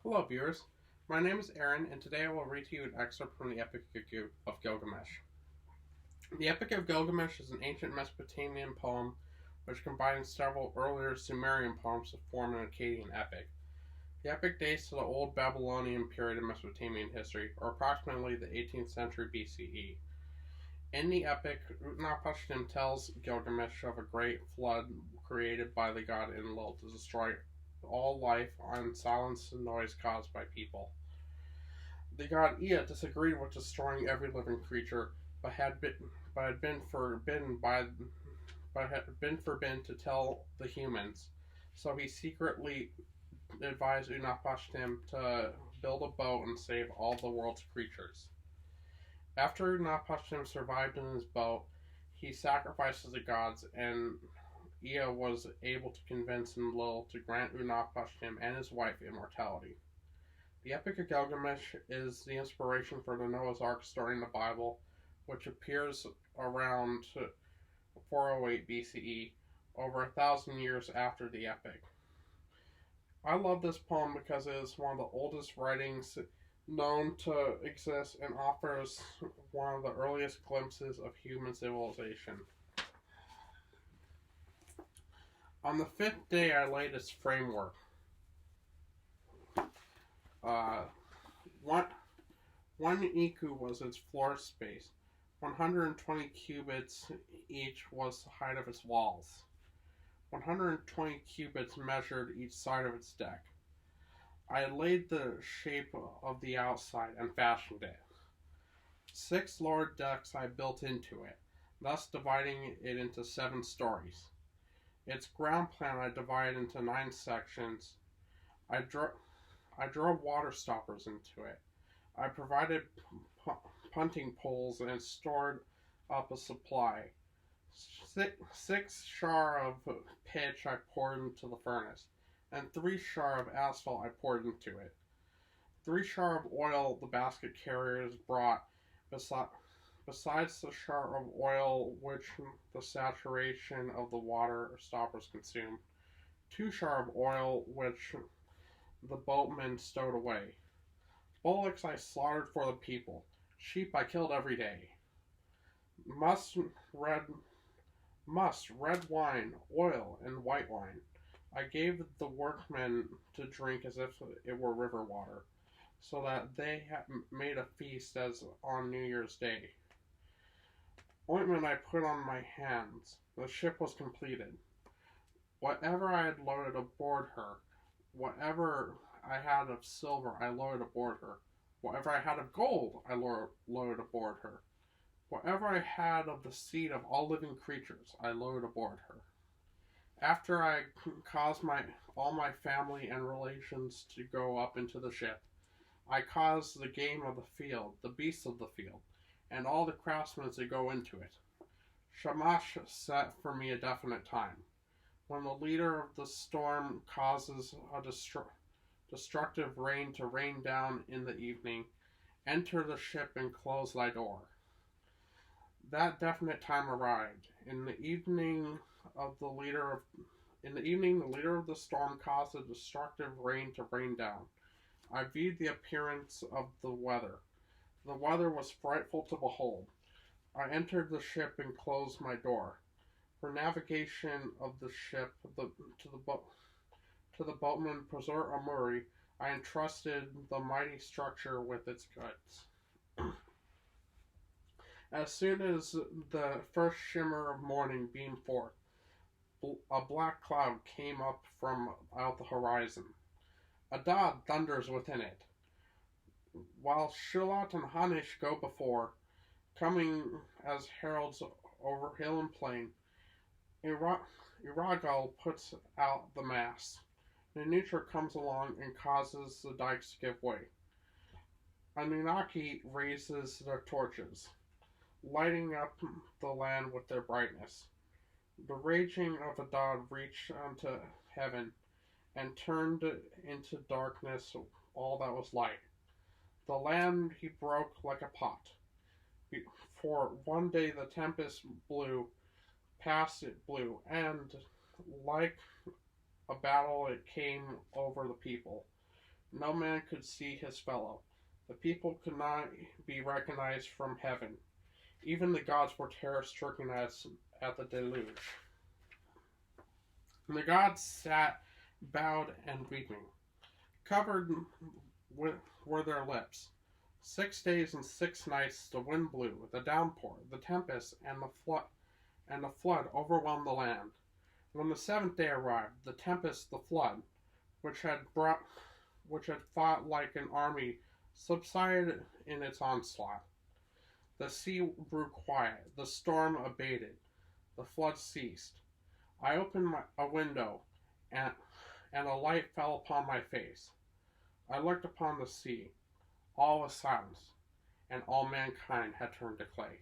Hello, viewers. My name is Aaron, and today I will read to you an excerpt from the Epic of Gilgamesh. The Epic of Gilgamesh is an ancient Mesopotamian poem which combines several earlier Sumerian poems to form an Akkadian epic. The epic dates to the Old Babylonian period of Mesopotamian history, or approximately the 18th century BCE. In the epic, Utnapishtim tells Gilgamesh of a great flood created by the god Enlil to destroy all life and silence the noise caused by people. The god Ea disagreed with destroying every living creature, but had been forbidden to tell the humans. So he secretly advised Utnapishtim to build a boat and save all the world's creatures. After Utnapishtim survived in his boat, he sacrificed to the gods, and Ea was able to convince Enlil to grant Utnapishtim and his wife immortality. The Epic of Gilgamesh is the inspiration for the Noah's Ark story in the Bible, which appears around 408 BCE, over 1,000 years after the epic. I love this poem because it is one of the oldest writings known to exist and offers one of the earliest glimpses of human civilization. On the fifth day, I laid its framework. One iku was its floor space. 120 cubits each was the height of its walls. 120 cubits measured each side of its deck. I laid the shape of the outside and fashioned it. 6 lower decks I built into it, thus dividing it into 7 stories. Its ground plan I divided into 9 sections. I drove water stoppers into it. I provided punting poles and stored up a supply. 6 shar of pitch I poured into the furnace, and 3 shar of asphalt I poured into it. 3 shar of oil the basket carriers brought, besides the shar of oil which the saturation of the water stoppers consumed. 2 shar of oil which the boatmen stowed away. Bullocks I slaughtered for the people. Sheep I killed every day. Red wine, oil, and white wine I gave the workmen to drink as if it were river water, so that they made a feast as on New Year's Day. Ointment I put on my hands. The ship was completed. Whatever I had loaded aboard her, whatever I had of silver, I loaded aboard her. Whatever I had of gold, I loaded aboard her. Whatever I had of the seed of all living creatures, I loaded aboard her. After I caused all my family and relations to go up into the ship, I caused the game of the field, the beasts of the field, and all the craftsmen to go into it. Shamash set for me a definite time. When the leader of the storm causes a destructive rain to rain down in the evening, enter the ship and close thy door. That definite time arrived. In the evening, the leader of the storm caused a destructive rain to rain down. I viewed the appearance of the weather. The weather was frightful to behold. I entered the ship and closed my door. For navigation of the ship to the boatman Pozor Amuri, I entrusted the mighty structure with its goods. As soon as the first shimmer of morning beamed forth, a black cloud came up from out the horizon. Adad thunders within it. While Shulat and Hanish go before, coming as heralds over hill and plain, Iragal puts out the mast. Nanutra comes along and causes the dikes to give way. Anunnaki raises their torches, lighting up the land with their brightness. The raging of Adad reached unto heaven, and turned into darkness all that was light. The land he broke like a pot. For one day the tempest blew, past it blew, and like a battle it came over the people. No man could see his fellow. The people could not be recognized from heaven. Even the gods were terror-stricken at the deluge. And the gods sat, bowed and weeping. Covered were their lips. 6 days and 6 nights the wind blew, the downpour, the tempest, and the flood overwhelmed the land. When the seventh day arrived, the tempest, the flood, which had fought like an army, subsided in its onslaught. The sea grew quiet, the storm abated, the flood ceased. I opened a window, and a light fell upon my face. I looked upon the sea. All was silence, and all mankind had turned to clay.